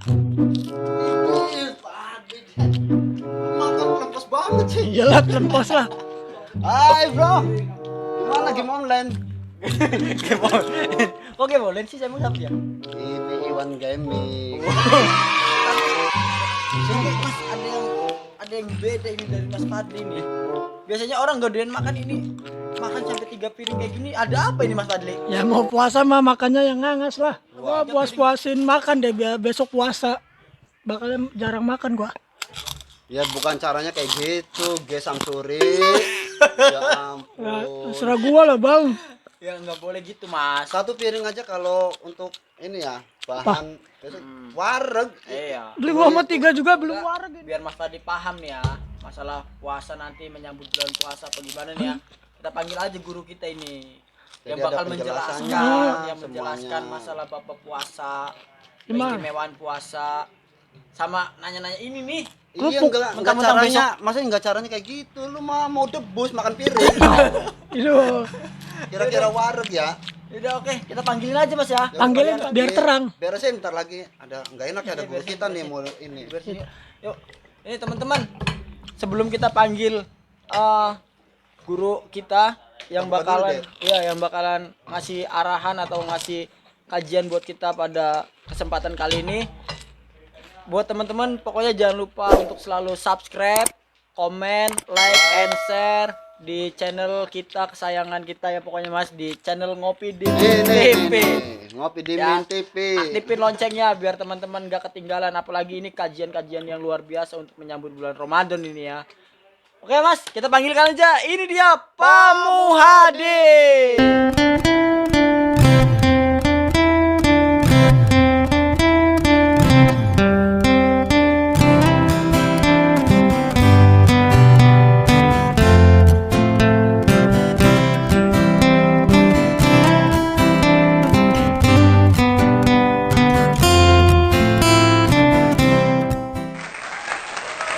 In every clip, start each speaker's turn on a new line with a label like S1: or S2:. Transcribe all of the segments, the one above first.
S1: Ih, Padi. Makan lepas banget sih.
S2: Iyalah lempos lah.
S1: Hai bro, gimana game online?
S2: Game online. Kok game online sih saya mau siapa ya?
S1: Ini Iwan Gaming.
S2: Sini Mas, ada yang beda ini dari Mas Fadli nih. Biasanya orang godain makan ini makan sampai 3 piring kayak gini. Ada apa ini Mas Fadli?
S3: Ya mau puasa mah makannya yang ngangas lah.
S2: Wah,
S3: Gua puas-puasin makan deh biar besok puasa. Bakal jarang makan gua.
S1: Ya bukan caranya kayak gitu, Ge Samsuri. Ya ampun.
S3: Ya, terserah gua lah, Bang.
S2: Ya nggak boleh gitu Mas.
S1: Satu piring aja kalau untuk ini ya, bahan wareg.
S2: Iya.
S3: Beli gua sama 3 juga belum wareg ini.
S2: Biar Mas Fadli paham nih ya masalah puasa nanti menyambut bulan puasa apa gimana nih ya. Kita panggil aja guru kita ini yang
S1: Jadi ada
S2: bakal
S1: penjelasannya
S2: menjelaskan, yang
S1: semuanya.
S2: menjelaskan masalah bapak puasa,
S3: Gimana?
S2: keistimewaan puasa, sama nanya-nanya ini nih.
S1: Iya
S3: Kerupuk.
S1: enggak
S2: Mentang-mentang
S1: caranya, maksudnya enggak caranya kayak gitu. Lu mau debus makan piring.
S3: Itu
S1: Kira-kira wareg ya.
S2: Udah oke, kita panggilin aja Mas ya.
S3: panggilin biar terang.
S1: Beresin bentar lagi. Ada enggak enak ya ada guru kita nih mau ini.
S2: Bersih. Yuk. Ini teman-teman. Sebelum kita panggil guru kita yang
S1: Buka dulu
S2: bakalan
S1: deh.
S2: yang bakalan ngasih arahan atau ngasih kajian buat kita pada kesempatan kali ini. Buat teman-teman pokoknya jangan lupa untuk selalu subscribe, komen, like, and share di channel kita kesayangan kita ya pokoknya Mas, di channel Ngopi di TV.
S1: Ngopi di
S2: Ya,
S1: Min TV.
S2: aktifin loncengnya biar teman-teman gak ketinggalan, apalagi ini kajian-kajian yang luar biasa untuk menyambut bulan Ramadan ini ya. Oke Mas, kita panggilkan aja. Ini dia Pamuhadi.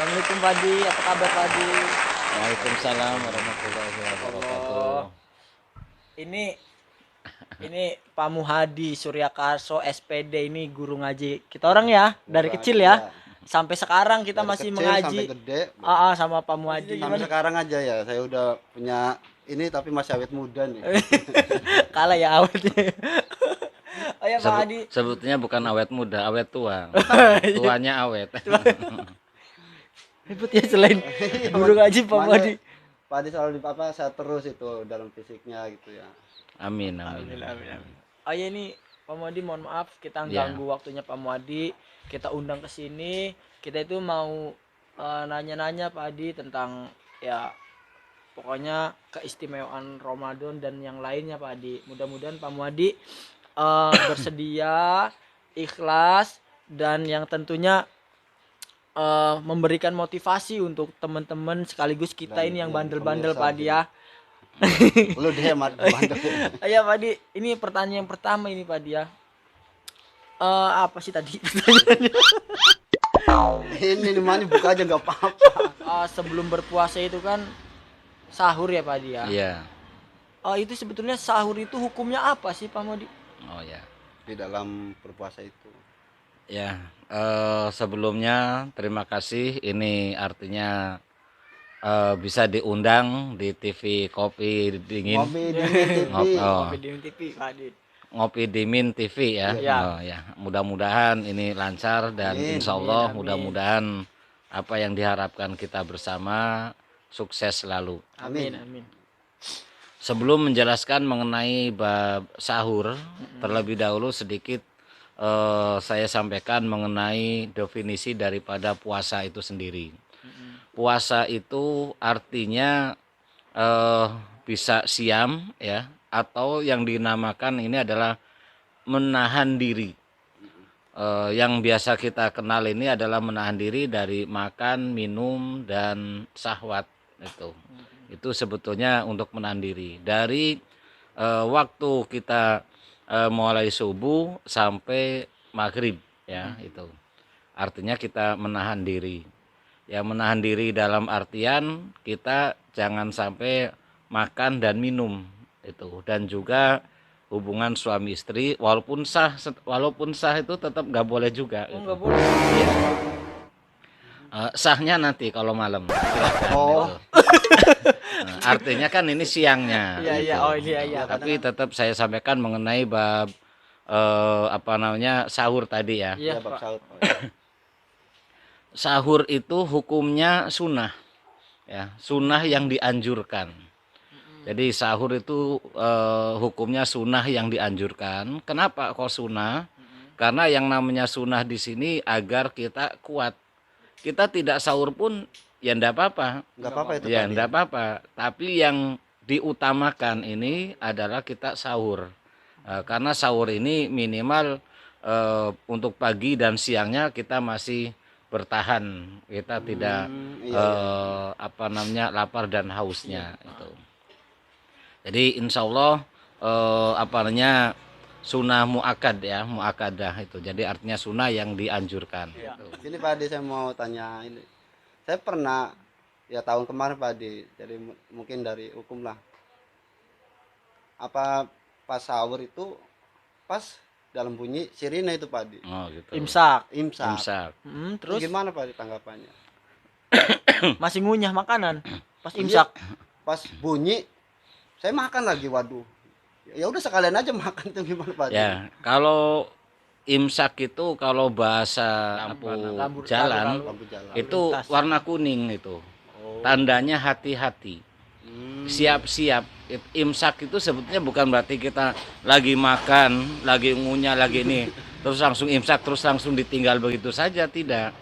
S2: Assalamualaikum Padi, apa kabar Padi?
S4: Waalaikumsalam warahmatullahi wabarakatuh.
S2: Ini Pamuhadi Suryakarso SPD, ini guru ngaji kita orang ya dari kecil ya sampai sekarang kita
S1: Dari
S2: masih
S1: kecil
S2: mengaji
S1: sampai gede.
S2: sama Pamuhadi.
S1: Sampai sekarang aja ya, saya udah punya ini tapi masih awet muda nih.
S2: Kalah ya awetnya. Oh ya Pak Hadi.
S4: Sebetulnya bukan awet muda, awet tua. Tuanya awet.
S2: Ribut ya selain guru ngaji Pak
S1: Makanya
S2: Hadi.
S1: Pak Adi selalu saya terus itu dalam fisiknya gitu ya.
S4: Amin, amin.
S2: Oh ya ini Pak Muadi mohon maaf kita
S4: Ya.
S2: ganggu waktunya Pak Muadi. Kita undang ke sini. Kita itu mau nanya-nanya Pak Hadi tentang ya pokoknya keistimewaan Ramadan dan yang lainnya Pak Hadi. Mudah-mudahan Pak Muadi bersedia, ikhlas dan yang tentunya memberikan motivasi untuk teman-teman sekaligus kita
S1: Dan
S2: ini yang
S1: yang
S2: bandel-bandel
S1: pemirsa
S2: Pak Hadi ya.
S1: Lu deh bandel.
S2: Iya Pak Di, ini pertanyaan yang pertama ini Pak Di ya. Apa sih tadi pertanyaannya?
S1: Ini nih mana buka aja nggak apa-apa.
S2: Sebelum berpuasa itu kan sahur ya Pak Di ya.
S4: Iya.
S2: Itu sebetulnya sahur itu hukumnya apa sih Pak Modi?
S4: Oh ya.
S1: Di dalam berpuasa itu.
S4: Ya, sebelumnya terima kasih. Ini artinya bisa diundang di TV Kopi Dingin.
S1: Ngopi di Min TV.
S4: Oh,
S2: Video TV Pak Di.
S4: Ngopi Dimin TV ya.
S2: Iya.
S4: Oh, ya. Mudah-mudahan ini lancar dan
S1: Amin,
S4: insya Allah
S2: amin.
S4: mudah-mudahan apa yang diharapkan kita bersama sukses selalu.
S2: Amin amin.
S4: Sebelum menjelaskan mengenai bab sahur, terlebih dahulu sedikit saya sampaikan mengenai definisi daripada puasa itu sendiri. Puasa itu artinya bisa siam ya, atau yang dinamakan ini adalah menahan diri. Yang biasa kita kenal ini adalah menahan diri dari makan, minum, dan syahwat itu. Itu sebetulnya untuk menahan diri dari waktu kita mulai subuh sampai maghrib ya itu. Artinya kita menahan diri. Ya menahan diri dalam artian kita jangan sampai makan dan minum itu, dan juga hubungan suami istri, walaupun sah itu tetap nggak boleh juga.
S2: Oh,
S4: Gitu.
S2: nggak boleh.
S4: Sahnya nanti kalau malam. Silakan,
S1: Oh.
S4: gitu. Artinya kan ini siangnya.
S2: Iya, iya.
S4: gitu.
S2: Oh, iya, iya.
S4: Tapi tetap saya sampaikan mengenai bab sahur tadi ya.
S2: Iya,
S1: Ya, Bab
S2: Pak.
S1: Saud.
S4: Sahur itu hukumnya sunnah, ya, sunnah yang dianjurkan. Jadi sahur itu hukumnya sunnah yang dianjurkan. Kenapa kok sunnah? Karena yang namanya sunnah di sini agar kita kuat. Kita tidak sahur pun ya enggak apa-apa.
S1: Enggak apa-apa itu
S4: Ya
S1: Pak.
S4: enggak apa-apa. Tapi yang diutamakan ini adalah kita sahur. Karena sahur ini minimal untuk pagi dan siangnya kita masih bertahan. Kita tidak
S1: iya.
S4: lapar dan hausnya itu. Jadi insya Allah sunnah muakad ya, muakadah itu. Jadi artinya sunnah yang dianjurkan. Gitu.
S1: Ini Pak Adi, saya mau tanya ini. Saya pernah ya tahun kemarin Pak Adi, jadi mungkin dari hukum lah. Apa pas sahur itu pas dalam bunyi sirine itu Pak Adi?
S4: Oh gitu.
S2: Imsak.
S1: Imsak.
S4: Imsak.
S1: Terus
S2: Terus
S1: gimana Pak Adi tanggapannya?
S2: masih ngunyah makanan pas
S1: Iya,
S2: imsak.
S1: pas bunyi saya makan lagi, waduh. Ya udah sekalian aja makan itu gimana Pak Adi?
S4: Ya, kalau imsak itu kalau bahasa
S2: Lampu
S4: jalan
S1: Lampu jalan.
S4: itu
S2: lintas.
S4: warna kuning itu.
S1: Oh.
S4: Tandanya hati-hati. Siap-siap. Imsak itu sebetulnya bukan berarti kita lagi makan, lagi ngunyah, lagi ini, terus langsung imsak, terus langsung ditinggal begitu saja, tidak.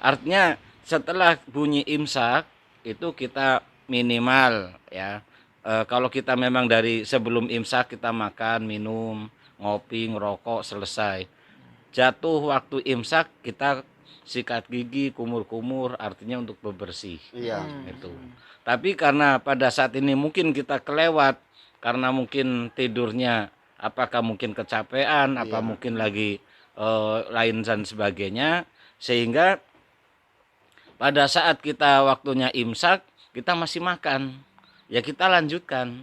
S4: Artinya setelah bunyi imsak itu kita minimal ya. Kalau kita memang dari sebelum imsak kita makan, minum, ngopi, ngerokok, selesai. Jatuh waktu imsak kita sikat gigi, kumur-kumur, artinya untuk bebersih.
S1: Iya.
S4: Itu. Tapi karena pada saat ini mungkin kita kelewat karena mungkin tidurnya apakah mungkin kecapean, apa mungkin lagi lain dan sebagainya, sehingga pada saat kita waktunya imsak kita masih makan, ya kita lanjutkan.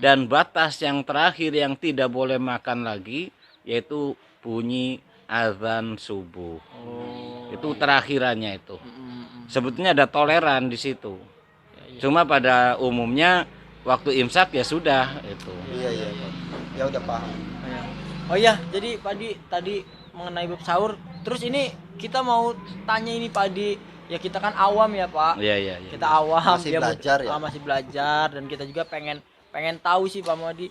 S4: Dan batas yang terakhir yang tidak boleh makan lagi yaitu bunyi azan subuh. Itu terakhirannya itu. Sebetulnya ada toleran di situ. Cuma pada umumnya waktu imsak ya sudah itu.
S1: Iya, iya, Pak. Ya udah paham.
S2: Oh iya, jadi Pak Adi tadi mengenai bab sahur. Terus ini kita mau tanya ini Pak Adi, ya kita kan awam ya Pak.
S4: Iya, iya, iya.
S2: Kita awam,
S1: Masih
S2: dia
S1: belajar ya?
S2: masih belajar, dan kita juga pengen tahu sih Pak Madi.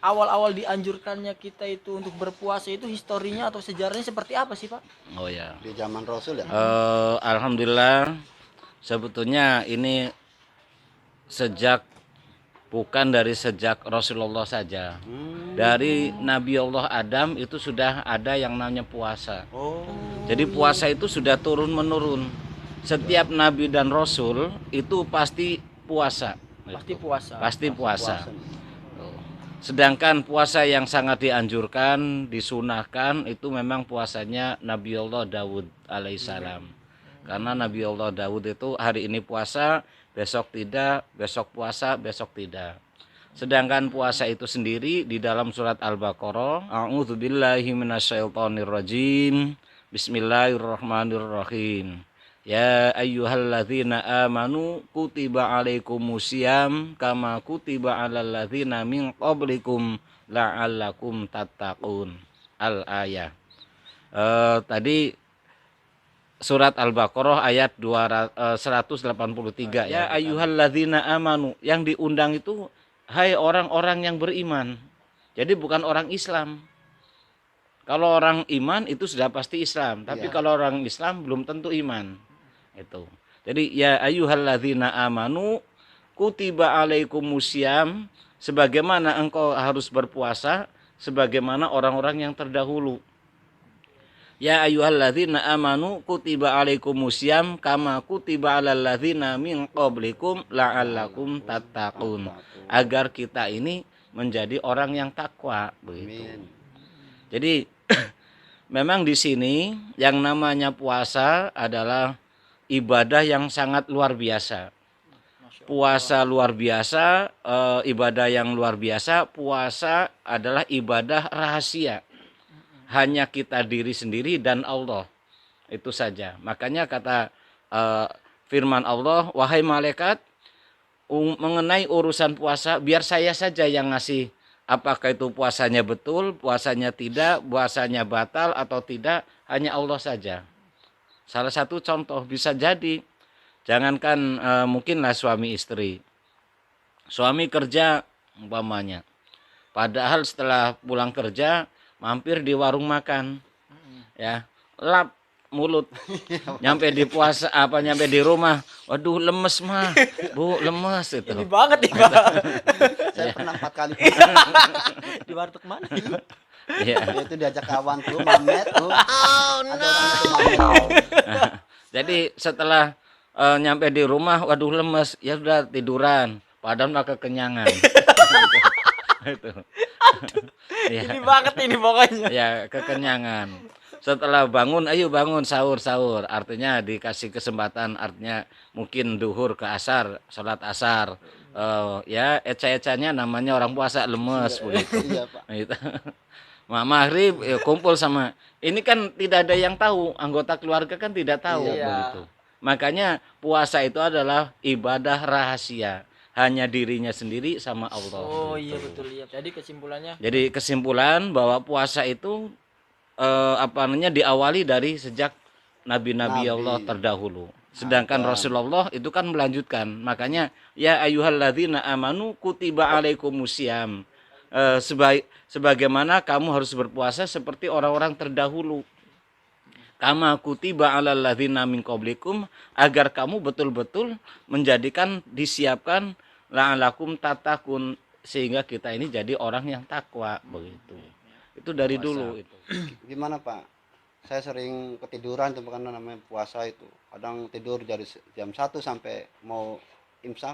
S2: Awal-awal dianjurkannya kita itu untuk berpuasa itu historinya atau sejarahnya seperti apa sih Pak?
S4: Oh ya.
S1: Di zaman Rasul ya?
S4: Alhamdulillah sebetulnya ini bukan dari sejak Rasulullah saja. Dari Nabi Allah Adam itu sudah ada yang namanya puasa.
S1: Oh.
S4: Jadi puasa itu sudah turun menurun. Setiap nabi dan rasul itu pasti puasa.
S2: Pasti puasa.
S4: Pasti puasa. Sedangkan puasa yang sangat dianjurkan, disunahkan itu memang puasanya Nabi Allah Daud alaihissalam. Karena Nabi Allah Daud itu hari ini puasa, besok tidak, besok puasa, besok tidak. Sedangkan puasa itu sendiri di dalam surat Al-Baqarah, A'udzubillahi minasyaitonirrajim. Bismillahirrahmanirrahim. Ya ayyuhalladzina amanu kutiba alaikumusiyam kama kutiba alal ladzina min qablikum la'allakum tattaqun. Al-ayah. Tadi surat Al-Baqarah ayat 183 ya. Ayyuhalladzina amanu, yang diundang itu hai orang-orang yang beriman. Jadi bukan orang Islam. Kalau orang iman itu sudah pasti Islam, tapi kalau orang Islam belum tentu iman. Itu. Jadi ya ayyuhalladzina amanu kutiba alaikumusiyam, sebagaimana engkau harus berpuasa sebagaimana orang-orang yang terdahulu. Ya ayyuhalladzina amanu kutiba alaikumusiyam kama kutiba alal ladzina min qablikum la'allakum tattaqun. Agar kita ini menjadi orang yang takwa begitu.
S1: Amin.
S4: Jadi memang di sini yang namanya puasa adalah ibadah yang sangat luar biasa. puasa luar biasa, ibadah yang luar biasa. Puasa adalah ibadah rahasia, hanya kita diri sendiri dan Allah, itu saja. Makanya kata firman Allah, wahai malaikat, mengenai urusan puasa biar saya saja yang ngasih, apakah itu puasanya betul, puasanya tidak, puasanya batal atau tidak, hanya Allah saja. Salah satu contoh bisa jadi, jangankan mungkinlah suami istri, suami kerja umpamanya, padahal setelah pulang kerja mampir di warung makan, ya, lap mulut, nyampe di puasa nyampe di rumah, waduh lemes mah, bu lemes itu.
S2: Ini banget nih Pak.
S1: Saya pernah 4 kali
S2: Di warteg mana?
S4: Ya.
S1: dia itu diajak kawan tuh mamet tuh. Ada orang itu mamet.
S4: Jadi setelah nyampe di rumah, waduh lemes, ya udah tiduran, padahal nggak kekenyangan. Itu. Ya.
S2: Ini banget ini pokoknya.
S4: Ya, kekenyangan. Setelah bangun, ayo bangun sahur. Artinya dikasih kesempatan, artinya mungkin duhur ke asar, sholat asar. Ya, eca-ecanya namanya orang puasa lemes begitu.
S1: Iya, Pak.
S4: Gitu. Maghrib kumpul sama. Ini kan tidak ada yang tahu, anggota keluarga kan tidak tahu
S2: Iya.
S4: begitu. Makanya puasa itu adalah ibadah rahasia, hanya dirinya sendiri sama Allah.
S2: Oh
S4: gitu.
S2: iya betul ya. Jadi kesimpulannya
S4: Jadi kesimpulan bahwa puasa itu diawali dari sejak nabi-nabi
S1: Nabi.
S4: Allah terdahulu. Sedangkan
S1: Adam.
S4: Rasulullah itu kan melanjutkan. Makanya ya ayyuhalladzina amanu kutiba alaikumusiyam. Sebagaimana kamu harus berpuasa seperti orang-orang terdahulu. Kama kutiba alal ladzina min qablikum, agar kamu betul-betul menjadikan, disiapkan la'alakum tatakun, sehingga kita ini jadi orang yang takwa begitu. Itu dari dulu itu.
S1: Gimana Pak? Saya sering ketiduran tuh karena namanya puasa itu. Kadang tidur dari jam 1 sampai mau imsak.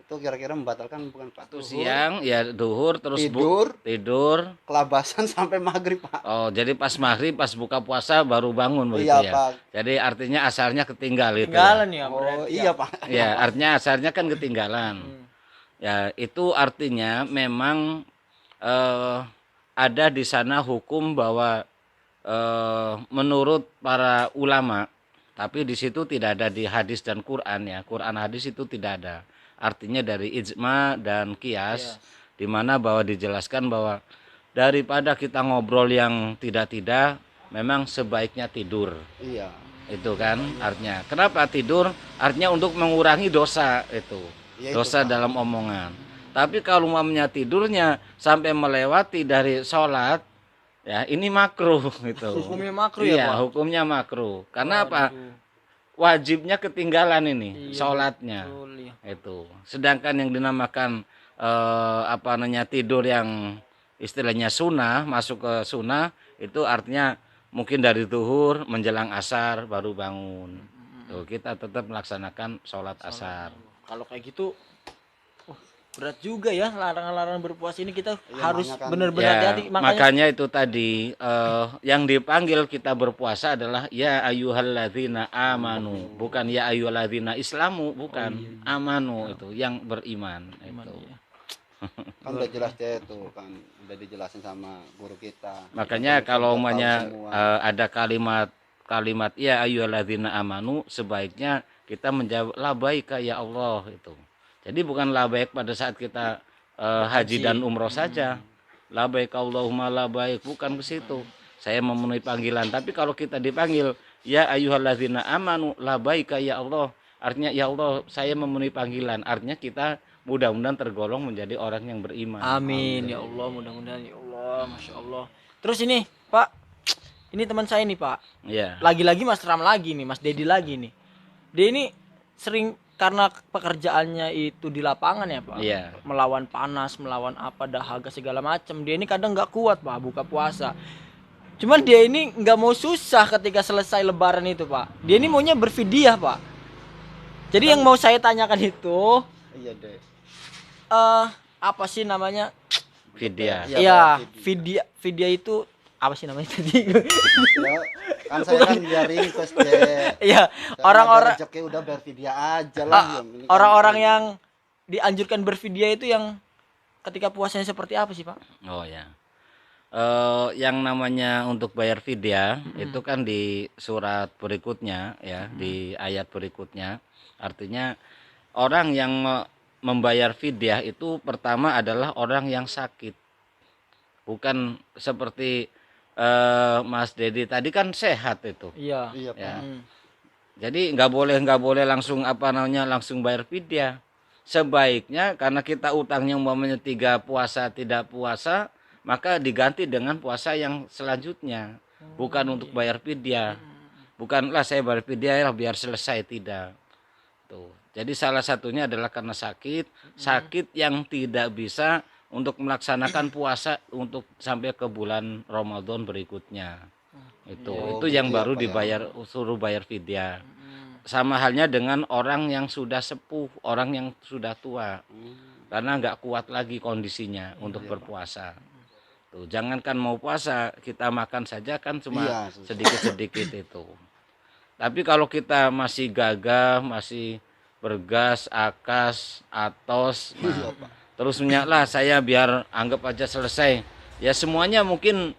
S1: Itu kira-kira membatalkan bukan Pak?
S4: Itu
S1: Zuhur,
S4: siang ya duhur, terus tidur.
S1: kelabasan sampai maghrib Pak.
S4: Oh, jadi pas maghrib, pas buka puasa baru bangun begitu
S1: Iya
S4: ya.
S1: Pak.
S4: Jadi artinya asarnya ketinggal itu.
S2: tinggalan ya
S1: Oh
S2: berarti.
S1: iya Pak.
S4: Ya, artinya asarnya kan ketinggalan. Ya, itu artinya memang ada di sana hukum bahwa menurut para ulama, tapi di situ tidak ada di hadis dan Quran ya. Quran hadis itu tidak ada. Artinya dari ijma dan kias, di mana bahwa dijelaskan bahwa daripada kita ngobrol yang tidak-tidak, memang sebaiknya tidur.
S1: Iya.
S4: Itu kan artinya. Kenapa tidur? Artinya untuk mengurangi dosa itu.
S1: Iya, itu,
S4: Dosa
S1: Pak.
S4: dalam omongan. Tapi kalau umpamanya tidurnya sampai melewati dari sholat, ya ini makruh gitu.
S2: Hukumnya makruh ya,
S4: Iya,
S2: Pak?
S4: hukumnya makruh. Karena apa?
S2: Waduh.
S4: Wajibnya ketinggalan ini,
S2: Iya,
S4: sholatnya.
S2: betul, iya.
S4: Itu. Sedangkan yang dinamakan tidur yang istilahnya sunnah, masuk ke sunnah, itu artinya mungkin dari zuhur menjelang asar baru bangun. Tuh, kita tetap melaksanakan sholat asar.
S2: Kalau kayak gitu berat juga ya larangan-larangan berpuasa ini, kita
S1: Iya,
S2: harus
S1: makanya kan-
S2: benar-benar
S4: Ya,
S2: hati-hati.
S4: makanya itu tadi yang dipanggil kita berpuasa adalah ya ayyuhalladzina amanu, bukan ya ayyuhalladzina islamu, bukan amanu itu yang beriman itu.
S2: iya.
S1: Kan udah jelas dia itu kan udah dijelasin sama guru kita.
S4: Makanya
S1: Kita
S4: kalau
S1: udah tahu
S4: umpamanya
S1: semua.
S4: ada kalimat ya ayyuhalladzina amanu, sebaiknya kita menjawab labaika ya Allah itu. Jadi bukan labaik pada saat kita haji dan umroh saja. Labaik Allahumma labaik, bukan ke situ. Saya memenuhi panggilan. Tapi kalau kita dipanggil ya ayyuhalladzina amanu labaika ya Allah, artinya ya Allah saya memenuhi panggilan. Artinya kita mudah-mudahan tergolong menjadi orang yang beriman.
S2: Amin ya Allah, mudah-mudahan ya Allah, masya Allah. Terus ini Pak, ini teman saya nih Pak,
S4: Ya.
S2: lagi-lagi Mas Ram lagi nih, Mas Dedi lagi nih. Dia ini sering, karena pekerjaannya itu di lapangan ya Pak,
S4: Iya.
S2: melawan panas, melawan apa, dahaga segala macam. Dia ini kadang nggak kuat Pak buka puasa. Cuman dia ini nggak mau susah ketika selesai Lebaran itu Pak. Dia ini maunya berfidyah Pak. Jadi yang mau saya tanyakan itu
S1: Iya deh.
S2: apa sih namanya?
S4: Fidyah.
S1: Iya,
S2: Iya,
S1: Pak,
S2: fidyah itu apa sih namanya tadi?
S1: Ya, kan saya kan biar ringkes deh.
S2: Iya,
S1: Karena
S2: orang-orang
S1: ada rezeki udah bervidya aja lah. Yang penting kan
S2: orang-orang
S1: ini.
S2: yang dianjurkan bervidya itu yang ketika puasanya seperti apa sih, Pak?
S4: Oh ya. Yang namanya untuk bayar fidya itu kan di surat berikutnya ya, di ayat berikutnya. Artinya orang yang membayar fidyah itu pertama adalah orang yang sakit. Bukan seperti Mas Dedi tadi kan sehat itu.
S2: Iya.
S1: Iya, Pak.
S4: Ya.
S2: Hmm.
S4: Jadi nggak boleh langsung apa namanya langsung bayar fidyah. Sebaiknya karena kita utangnya umpamanya 3 puasa tidak puasa, maka diganti dengan puasa yang selanjutnya. Bukan untuk bayar fidyah. Bukanlah saya bayar fidyah ya biar selesai, tidak. Tuh. Jadi salah satunya adalah karena sakit yang tidak bisa untuk melaksanakan puasa untuk sampai ke bulan Ramadan berikutnya. Itu yang
S1: gitu ya,
S4: baru
S1: Pak, ya.
S4: dibayar, suruh bayar fidyah. Sama halnya dengan orang yang sudah sepuh, orang yang sudah tua, karena nggak kuat lagi kondisinya untuk berpuasa. Tuh, jangankan mau puasa, kita makan saja kan cuma
S1: Iya, susah.
S4: sedikit-sedikit itu. Tapi kalau kita masih gagah, masih bergas, akas, atos,
S1: Iya,
S4: nah,
S1: Pak.
S4: terus lah saya biar anggap aja selesai. Ya semuanya mungkin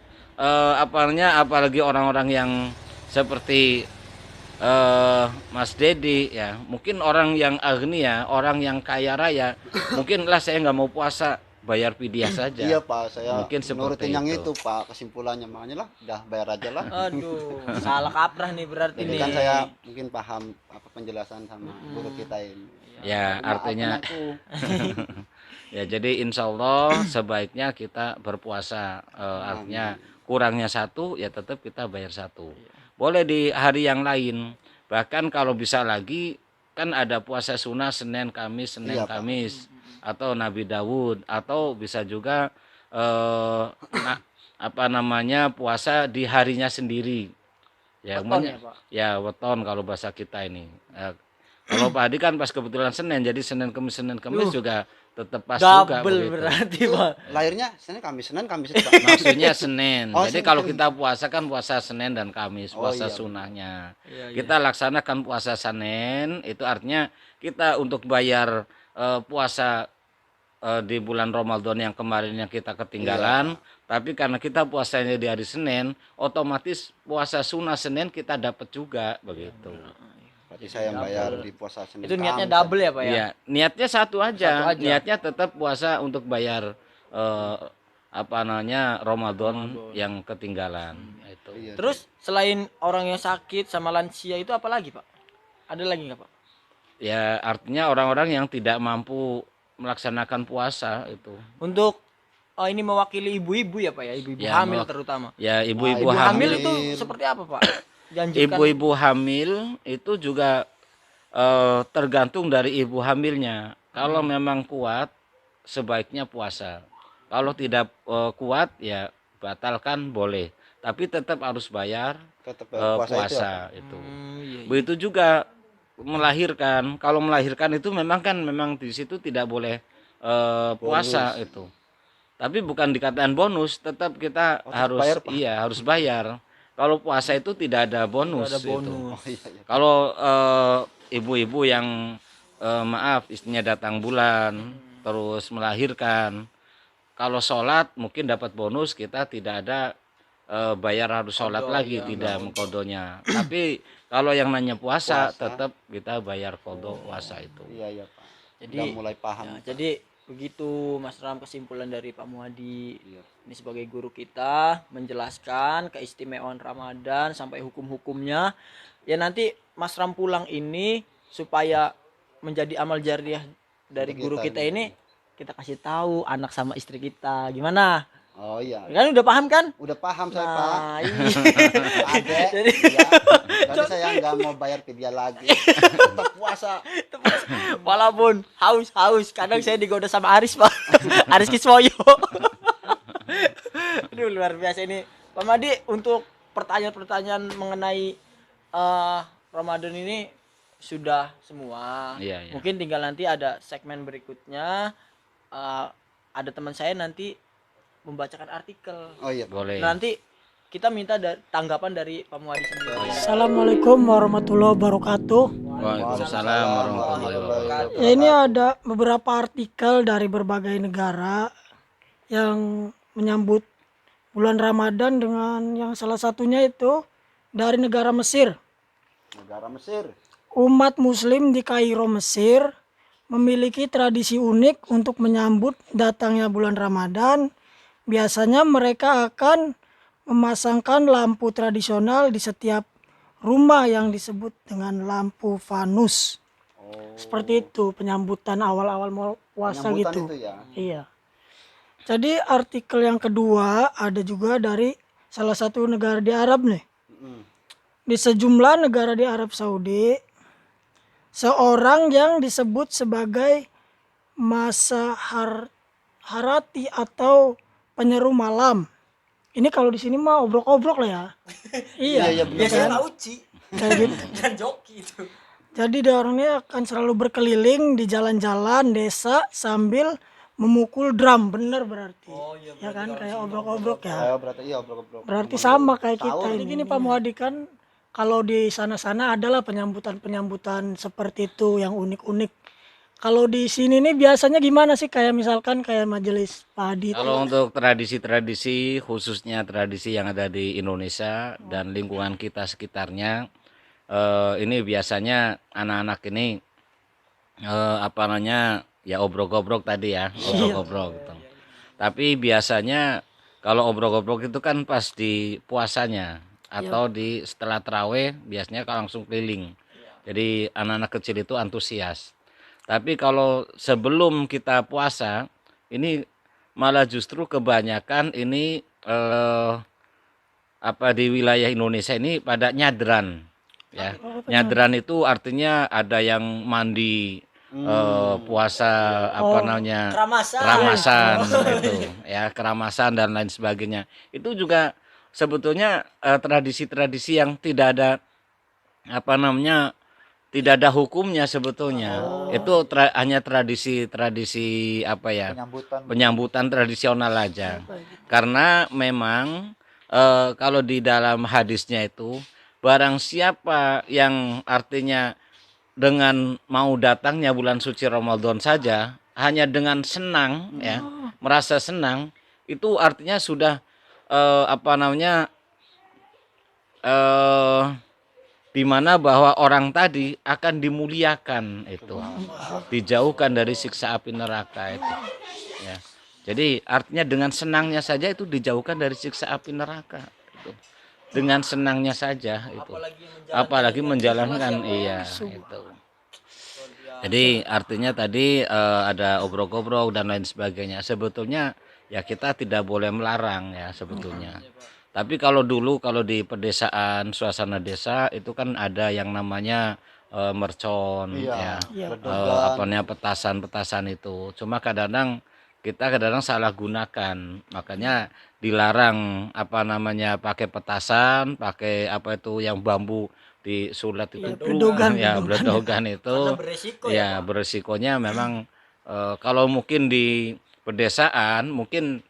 S4: apalagi orang-orang yang seperti Mas Dedi ya, mungkin orang yang agnia, orang yang kaya raya, mungkin lah saya nggak mau puasa, bayar fidyah saja.
S1: Iya, Pak, saya
S4: Mungkin seperti
S1: nurutin yang
S4: itu.
S1: itu, Pak, kesimpulannya makanya lah, udah bayar aja lah.
S2: Aduh, salah kaprah nih berarti
S1: Jadi
S2: nih.
S1: kan saya mungkin paham apa penjelasan sama guru kita ini.
S4: Ya
S1: Maaf,
S4: artinya
S1: anakku.
S4: ya jadi insya Allah sebaiknya kita berpuasa, artinya kurangnya 1 ya tetap kita bayar 1. Boleh di hari yang lain, bahkan kalau bisa lagi kan ada puasa sunnah Senin Kamis Senin
S1: Iya, Pak.
S4: Kamis atau Nabi Dawud, atau bisa juga apa namanya puasa di harinya sendiri ya.
S2: Weton ya, Pak?
S4: Ya weton kalau bahasa kita ini. Kalau Pak Adi kan pas kebetulan Senin, jadi Senin Kamis juga tetap pas juga
S2: Double
S4: begitu.
S2: berarti, Pak.
S1: Lahirnya Senin Kamis itu, Pak.
S4: Maksudnya Senin.
S1: Oh,
S4: Jadi
S1: Senin.
S4: kalau kita puasa kan puasa Senin dan Kamis,
S1: Oh,
S4: puasa
S1: iya.
S4: sunnahnya.
S2: Iya, iya.
S4: Kita laksanakan puasa Senin, itu artinya kita untuk bayar puasa di bulan Ramadan yang kemarin yang kita ketinggalan, tapi karena kita puasanya di hari Senin, otomatis puasa sunnah Senin kita dapat juga begitu.
S1: Berarti saya yang bayar di puasa Senin.
S2: Itu niatnya
S1: Kamis.
S2: double ya, Pak ya?
S4: Iya, niatnya satu aja.
S2: Satu aja.
S4: Niatnya tetap puasa untuk bayar apa namanya Ramadan yang ketinggalan. Itu.
S1: Iya.
S2: Terus selain orang yang sakit sama lansia itu apa lagi, Pak? Ada lagi nggak, Pak?
S4: Ya artinya orang-orang yang tidak mampu melaksanakan puasa itu.
S2: Untuk ini mewakili ibu-ibu ya, Pak ya? Ibu-ibu
S4: Ya,
S2: hamil terutama.
S4: Ya ibu-ibu
S2: Ibu hamil
S4: hamil,
S2: itu seperti apa, Pak? Dianjurkan
S4: ibu-ibu hamil itu juga tergantung dari ibu hamilnya. Kalau memang kuat sebaiknya puasa. Kalau tidak kuat ya batalkan boleh. Tapi tetap harus bayar
S1: Tetap
S4: puasa
S1: itu.
S4: itu.
S2: iya.
S4: Begitu juga melahirkan. Kalau melahirkan itu memang di situ tidak boleh puasa itu. Tapi bukan dikatakan bonus, tetap kita harus
S1: bayar, Pak.
S4: harus bayar. Kalau puasa itu tidak ada bonus.
S2: Ada
S4: itu.
S2: bonus.
S1: Oh, iya, iya.
S4: Kalau ibu-ibu yang maaf istrinya datang bulan terus melahirkan, kalau sholat mungkin dapat bonus, kita tidak ada bayar harus sholat lagi, tidak mengkodonya. Tapi kalau yang nanya puasa, tetap kita bayar kodo puasa itu.
S1: Iya, Pak.
S2: Jadi
S1: Udah mulai paham.
S2: ya, jadi begitu Mas Ram kesimpulan dari Pak Muhadi.
S1: Iya.
S2: Ini sebagai guru kita menjelaskan keistimewaan Ramadan sampai hukum-hukumnya. Ya nanti Mas Ram pulang ini supaya menjadi amal jariah dari
S1: Untuk
S2: guru
S1: kita
S2: kita ini, kita kasih tahu anak sama istri kita gimana.
S1: Oh iya.
S2: Kan udah paham kan?
S1: Udah paham saya, Pak.
S2: Nah, iya.
S1: Adek.
S2: Jadi-
S1: Iya. Jadi saya nggak mau bayar fidyah lagi. Tetap puasa.
S2: Walaupun haus, kadang saya digoda sama Aris, Pak. Aris Kiswoyo. Aduh, luar biasa ini. Pak Madi, untuk pertanyaan-pertanyaan mengenai Ramadan ini sudah semua.
S4: Iya, iya.
S2: Mungkin tinggal nanti ada segmen berikutnya. Ada teman saya nanti membacakan artikel.
S1: Oh iya, Pak.
S4: Boleh.
S2: Nanti kita minta tanggapan dari Pak Muadi sendiri.
S3: Assalamualaikum warahmatullahi wabarakatuh.
S4: Waalaikumsalam warahmatullahi wabarakatuh.
S3: Ya, ini ada beberapa artikel dari berbagai negara yang menyambut bulan Ramadan dengan yang salah satunya itu dari negara Mesir.
S1: Negara Mesir.
S3: Umat Muslim di Kairo, Mesir memiliki tradisi unik untuk menyambut datangnya bulan Ramadan. Biasanya mereka akan memasangkan lampu tradisional di setiap rumah yang disebut dengan lampu fanus. Seperti itu penyambutan awal-awal mau puasa
S1: Penyambutan
S3: gitu.
S1: itu ya.
S3: Iya. Jadi artikel yang kedua ada juga dari salah satu negara di Arab nih.
S1: Mm.
S3: Di sejumlah negara di Arab Saudi, seorang yang disebut sebagai harati atau penyeru malam. Ini kalau di sini mah obrok-obrok lah ya. Iya.
S2: Biasanya Pak Uci
S3: Kayak gitu.
S2: dan joki itu.
S3: Jadi dia orangnya akan selalu berkeliling di jalan-jalan desa sambil memukul drum, bener berarti.
S2: Oh iya.
S3: Ya kan kayak obrok-obrok ya.
S1: Berarti iya obrok-obrok.
S3: Berarti sama kayak kita ini. Gini Pak Muadi, kan kalau di sana-sana adalah penyambutan-penyambutan seperti itu yang unik-unik. Kalau di sini nih biasanya gimana sih, kayak misalkan kayak majelis padi?
S4: Kalau untuk tradisi-tradisi, khususnya tradisi yang ada di Indonesia dan lingkungan kita sekitarnya, ini biasanya anak-anak ini apa namanya ya obrok-obrok tadi ya, obrok-obrok gitu. Tapi biasanya kalau obrok-obrok itu kan pas di puasanya atau di setelah taraweh, biasanya kalau langsung keliling. Jadi anak-anak kecil itu antusias. Tapi kalau sebelum kita puasa, ini malah justru kebanyakan ini di wilayah Indonesia ini pada nyadran, ya. Nyadran itu artinya ada yang mandi puasa namanya keramasan itu, ya, keramasan dan lain sebagainya. Itu juga sebetulnya tradisi-tradisi yang tidak ada tidak ada hukumnya sebetulnya. Itu hanya tradisi penyambutan tradisional aja. Karena memang kalau di dalam hadisnya itu barang siapa yang artinya dengan mau datangnya bulan suci Ramadan saja hanya dengan senang ya, merasa senang, itu artinya sudah di mana bahwa orang tadi akan dimuliakan itu, dijauhkan dari siksa api neraka itu. Ya. Jadi artinya dengan senangnya saja itu dijauhkan dari siksa api neraka itu. Dengan senangnya saja itu. Apalagi menjalankan itu. Jadi artinya tadi ada obrok-obrok dan lain sebagainya. Sebetulnya ya kita tidak boleh melarang ya sebetulnya. Tapi kalau dulu kalau di pedesaan, suasana desa itu kan ada yang namanya mercon, petasan-petasan itu. Cuma kadang-kadang salah gunakan, makanya dilarang pakai petasan, pakai yang bambu disulat itu, bledogan itu.
S2: Beresiko
S4: beresikonya memang kalau mungkin di pedesaan mungkin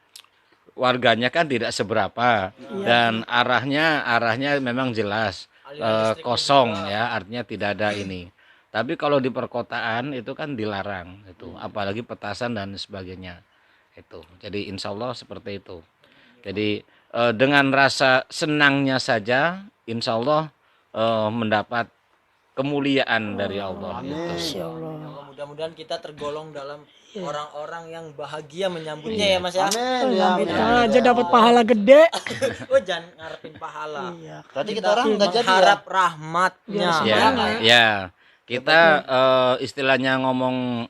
S4: warganya kan tidak seberapa dan arahnya memang jelas kosong ya, artinya tidak ada ini. Tapi kalau di perkotaan itu kan dilarang itu, apalagi petasan dan sebagainya itu. Jadi insya Allah seperti itu. Jadi dengan rasa senangnya saja insya Allah mendapat kemuliaan dari Allah. Gitu.
S2: Mudah-mudahan kita tergolong dalam orang-orang yang bahagia menyambutnya ya Mas ya.
S1: Amin.
S3: Aja dapat pahala gede.
S2: Oh, jangan ngarepin pahala.
S1: Berarti kita orang nggak jadi
S2: harap rahmatnya.
S4: Ya. Kita istilahnya ngomong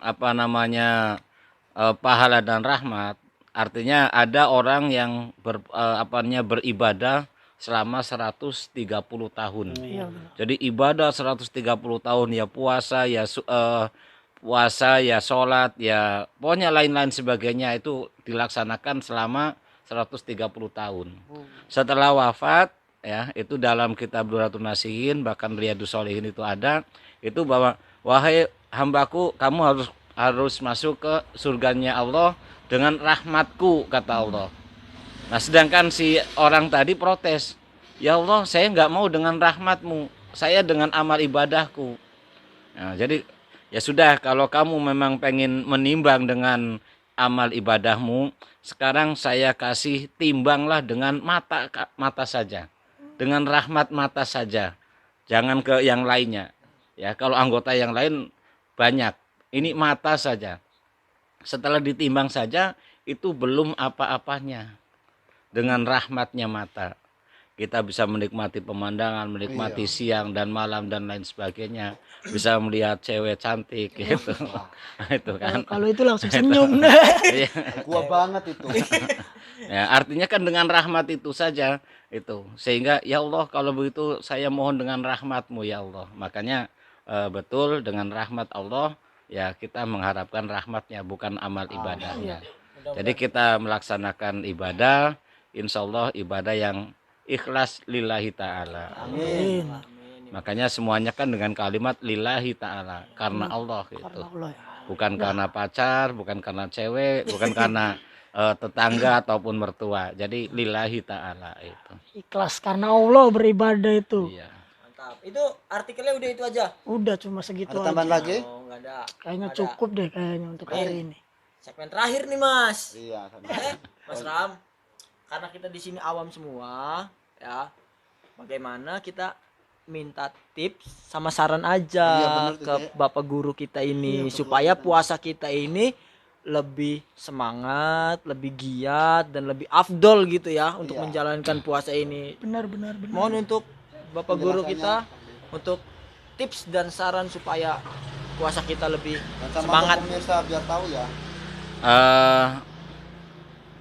S4: pahala dan rahmat. Artinya ada orang yang beribadah selama 130 tahun. Jadi ibadah 130 tahun, ya puasa, ya sholat, ya pokoknya lain-lain sebagainya itu dilaksanakan selama 130 tahun. Setelah wafat ya, itu dalam kitab Duratul Nasihin, bahkan Riyadus Shalihin itu ada, itu bahwa wahai hambaku, kamu harus masuk ke surganya Allah dengan rahmatku, kata Allah. Nah, sedangkan si orang tadi protes, ya Allah, saya nggak mau dengan rahmatmu, saya dengan amal ibadahku. Nah, jadi ya sudah, kalau kamu memang pengen menimbang dengan amal ibadahmu, sekarang saya kasih timbanglah dengan mata saja, dengan rahmat mata saja, jangan ke yang lainnya. Ya, kalau anggota yang lain banyak, ini mata saja. Setelah ditimbang saja, itu belum apa-apanya. Dengan rahmatnya mata, kita bisa menikmati pemandangan, menikmati siang dan malam dan lain sebagainya, bisa melihat cewek cantik gitu. Itu kan.
S3: Kalau itu langsung senyum.
S4: Iya.
S1: Gua banget itu.
S4: Ya, artinya kan dengan rahmat itu saja itu. Sehingga ya Allah, kalau begitu saya mohon dengan rahmatmu ya Allah. Makanya betul, dengan rahmat Allah ya kita mengharapkan rahmatnya, bukan amal ibadahnya. Jadi kita melaksanakan ibadah, insya Allah ibadah yang ikhlas lillahi ta'ala.
S3: Amin.
S4: Makanya semuanya kan dengan kalimat lillahi ta'ala, karena Allah gitu.
S3: Allah ya.
S4: Bukan karena pacar, bukan karena cewek, bukan karena tetangga ataupun mertua. Jadi lillahi ta'ala itu.
S3: Ikhlas karena Allah beribadah itu.
S4: Iya.
S2: Mantap. Itu artikelnya udah itu aja.
S3: Udah cuma segitu
S1: Ada tambahan
S3: aja.
S1: lagi?
S2: Oh, enggak ada.
S3: Kayaknya
S2: Ada.
S3: cukup deh kayaknya untuk hari ini.
S2: Segmen terakhir nih, Mas.
S1: Iya, sama.
S2: Mas Ram, karena kita di sini awam semua, ya. Bagaimana kita minta tips sama saran aja
S1: Iya, bener tuh,
S2: ke
S1: Dek.
S2: Bapak guru kita ini supaya puasa kita ini lebih semangat, lebih giat dan lebih afdol gitu ya untuk
S1: Iya.
S2: menjalankan puasa ini.
S3: Benar.
S2: Mohon untuk Bapak guru kita untuk tips dan saran supaya puasa kita lebih
S1: Dan sama
S2: semangat.
S1: untuk pemirsa biar tahu ya.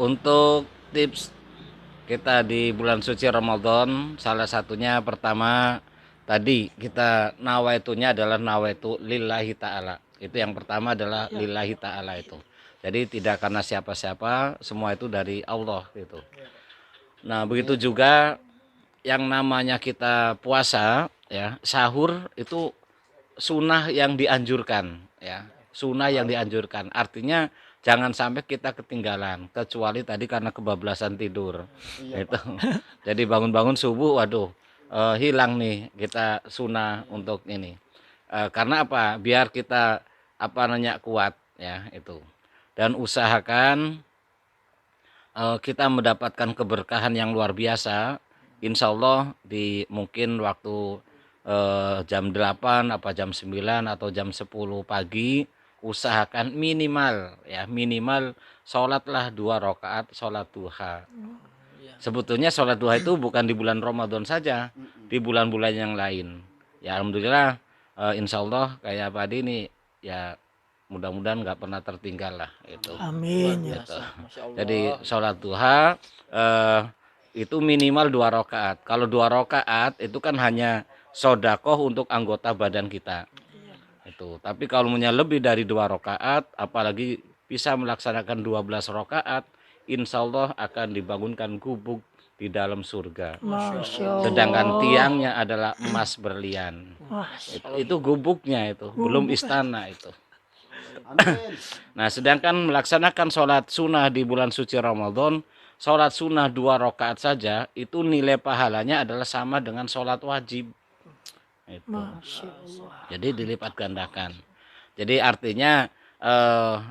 S4: Untuk tips kita di bulan suci Ramadan, salah satunya pertama tadi kita nawaitunya adalah nawaitu lillahi ta'ala. Itu yang pertama adalah lillahi ta'ala itu. Jadi tidak karena siapa-siapa, semua itu dari Allah gitu. Nah, begitu juga yang namanya kita puasa ya, sahur itu sunnah yang dianjurkan ya, sunnah yang dianjurkan, artinya jangan sampai kita ketinggalan, kecuali tadi karena kebablasan tidur itu. Jadi bangun-bangun subuh, waduh, hilang nih kita sunnah untuk ini. Karena apa, biar kita apa namanya kuat ya itu, dan usahakan kita mendapatkan keberkahan yang luar biasa, insya Allah di mungkin waktu jam 8 apa jam 9 atau jam 10 pagi, usahakan minimal sholatlah 2 rakaat sholat duha. Sebetulnya sholat duha itu bukan di bulan Ramadan saja, di bulan-bulan yang lain. Ya alhamdulillah, insya Allah kayak Pak Adi ini ya mudah-mudahan nggak pernah tertinggal lah itu.
S3: Amin ya.
S4: Gitu.
S2: Masya Allah.
S4: Jadi sholat duha itu minimal 2 rakaat. Kalau 2 rakaat itu kan hanya sodakoh untuk anggota badan kita. Itu. Tapi kalau punya lebih dari 2 rakaat, apalagi bisa melaksanakan 12 rakaat, insya Allah akan dibangunkan gubuk di dalam surga.
S3: Masya Allah.
S4: Sedangkan tiangnya adalah emas berlian.
S3: Wah,
S4: Itu gubuknya itu, belum istana itu.
S1: Amin.
S4: Nah, sedangkan melaksanakan sholat sunnah di bulan suci Ramadan, sholat sunnah 2 rakaat saja, itu nilai pahalanya adalah sama dengan sholat wajib. Itu.
S3: Masya Allah.
S4: Jadi dilipat gandakan. Jadi artinya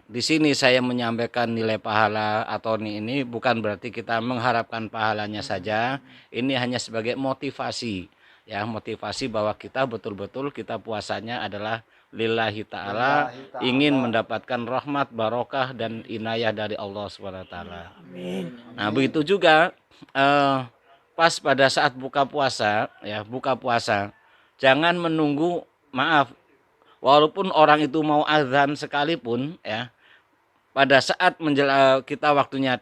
S4: di sini saya menyampaikan nilai pahala atau ini bukan berarti kita mengharapkan pahalanya saja. Ini hanya sebagai motivasi, ya motivasi bahwa kita betul-betul kita puasanya adalah lillahi ta'ala, ingin mendapatkan rahmat, barokah dan inayah dari Allah SWT.
S3: Amin.
S4: Nah begitu juga pas pada saat buka puasa, ya buka puasa, jangan menunggu, maaf, walaupun orang itu mau azan sekalipun, ya pada saat kita waktunya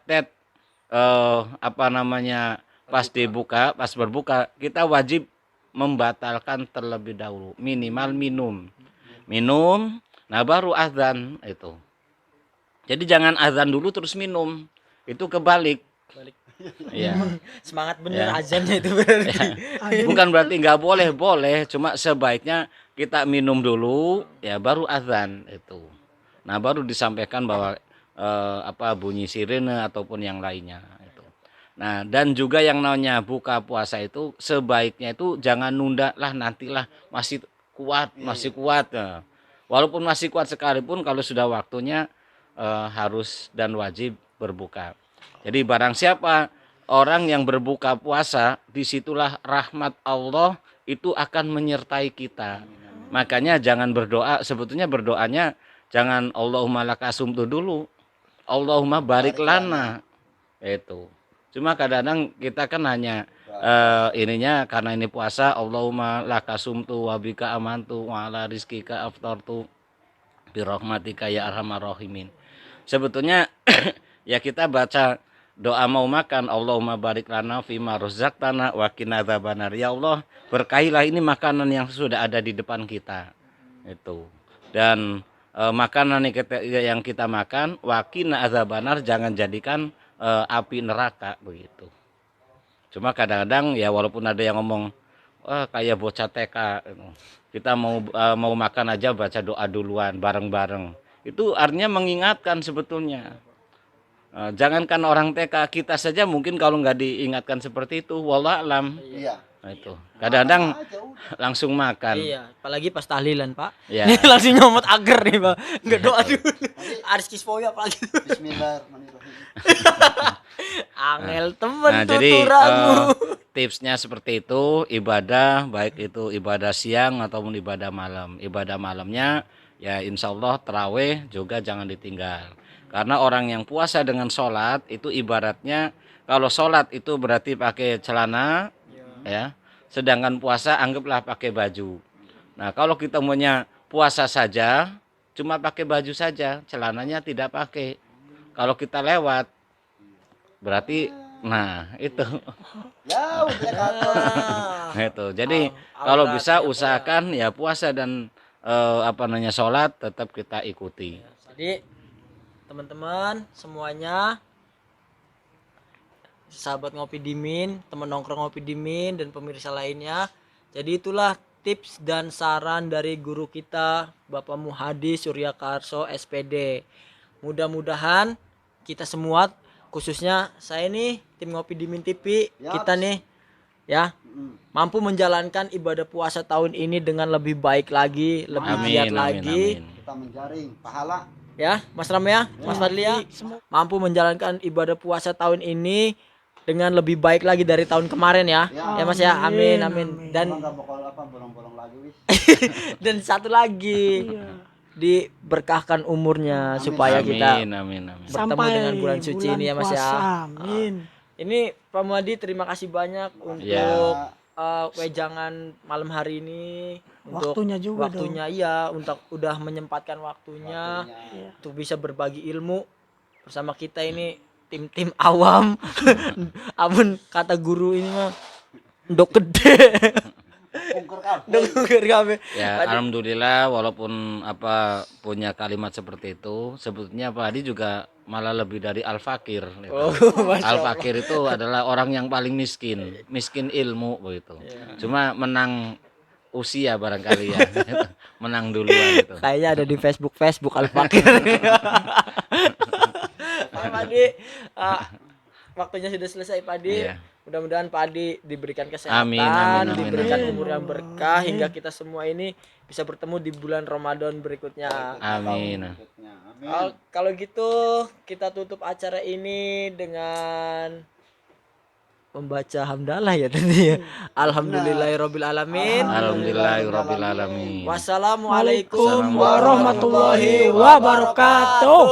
S4: pas berbuka, kita wajib membatalkan terlebih dahulu, minimal minum, nah baru azan itu. Jadi jangan azan dulu terus minum, itu kebalik. Ya.
S2: Semangat bener
S4: Ya.
S2: azannya itu berarti.
S4: Bukan berarti nggak boleh, cuma sebaiknya kita minum dulu, ya baru azan itu. Nah baru disampaikan bahwa bunyi sirene ataupun yang lainnya itu. Nah, dan juga yang namanya buka puasa itu sebaiknya itu jangan nunda lah, nantilah, masih kuat. Nah, walaupun masih kuat sekalipun kalau sudah waktunya harus dan wajib berbuka. Jadi barang siapa orang yang berbuka puasa, disitulah rahmat Allah itu akan menyertai kita. Makanya jangan berdoa, sebetulnya berdoanya jangan Allahumma lakasumtu dulu. Allahumma barik lana. Itu. Cuma kadang-kadang kita kan hanya ininya karena ini puasa, Allahumma lakasumtu wabika amantu wa ala rizkika aftartu birahmatika ya arhamar rahimin. Sebetulnya ya kita baca doa mau makan, Allahumma barik lana fima razaqtana wa qina adzabannar. Ya Allah, berkahilah ini makanan yang sudah ada di depan kita. Itu. Dan makanan yang kita makan, wa qina adzabannar, jangan jadikan api neraka begitu. Cuma kadang-kadang ya walaupun ada yang ngomong kayak bocah TK, kita mau makan aja baca doa duluan bareng-bareng. Itu artinya mengingatkan sebetulnya. Jangankan orang TK, kita saja mungkin kalau nggak diingatkan seperti itu, wallah alam.
S1: Iya.
S4: Nah, itu kadang-kadang langsung makan.
S2: Iya, apalagi pas tahlilan, Pak.
S4: Iya.
S2: Ini langsung nyomot agar nih, Pak. Enggak doa dulu. Aris kispoya apalagi.
S1: Bismillahirrahmanirrahim.
S2: Angel temen
S4: Nah, jadi
S2: tuturanmu.
S4: tipsnya seperti itu, ibadah baik itu ibadah siang ataupun ibadah malam. Ibadah malamnya ya insya Allah taraweh juga jangan ditinggal. Karena orang yang puasa dengan sholat itu ibaratnya kalau sholat itu berarti pakai celana, ya. Sedangkan puasa anggaplah pakai baju. Nah, kalau kita punya puasa saja, cuma pakai baju saja, celananya tidak pakai. Kalau kita lewat, berarti, nah itu.
S1: Ya, udah kata.
S4: Itu. Jadi kalau bisa usahakan ya puasa dan sholat tetap kita ikuti.
S2: Jadi teman-teman semuanya, sahabat Ngopi Dimin, teman nongkrong Ngopi Dimin dan pemirsa lainnya. Jadi itulah tips dan saran dari guru kita Bapak Muhadi Surya Karso SPD. Mudah-mudahan kita semua, khususnya saya nih tim Ngopi Dimin TV, kita nih ya mampu menjalankan ibadah puasa tahun ini dengan lebih baik lagi, lebih giat lagi.
S4: Amin.
S1: Kita menjaring pahala.
S2: Ya, Mas Ram ya, Mas Fadli ya, mampu menjalankan ibadah puasa tahun ini dengan lebih baik lagi dari tahun kemarin ya. Ya Mas ya, amin amin. Dan
S1: Emang nggak bakal bolong-bolong lagi, wis.
S2: dan satu lagi, diberkahkan umurnya supaya kita
S4: Amin.
S2: bertemu dengan bulan suci ini ya Mas ya.
S3: puasa, amin.
S2: Ini Pak Muhadi terima kasih banyak untuk wejangan malam hari ini, untuk
S3: Waktunya juga
S2: iya, untuk udah menyempatkan waktunya untuk bisa berbagi ilmu bersama kita ini tim awam. Amun kata guru ini mah ndok gede. Ndok kabeh.
S4: Ya, alhamdulillah walaupun punya kalimat seperti itu, sebetulnya Pak Hadi juga malah lebih dari al-fakir. Al-fakir itu adalah orang yang paling miskin ilmu begitu. Cuma menang usia barangkali ya. Menang duluan itu.
S2: Kayaknya ada di Facebook al-fakir. Pak Hadi, waktunya sudah selesai Pak Hadi.
S4: Iya.
S2: Mudah-mudahan Pak Hadi diberikan kesehatan,
S4: Amin.
S2: diberikan umur yang berkah hingga kita semua ini bisa bertemu di bulan Ramadan berikutnya.
S4: Amin.
S2: Kalau gitu kita tutup acara ini dengan membaca hamdalah ya tadi ya. Alhamdulillahirabbil alamin.
S4: Alhamdulillahirabbil alamin.
S2: Wassalamualaikum
S3: warahmatullahi wabarakatuh.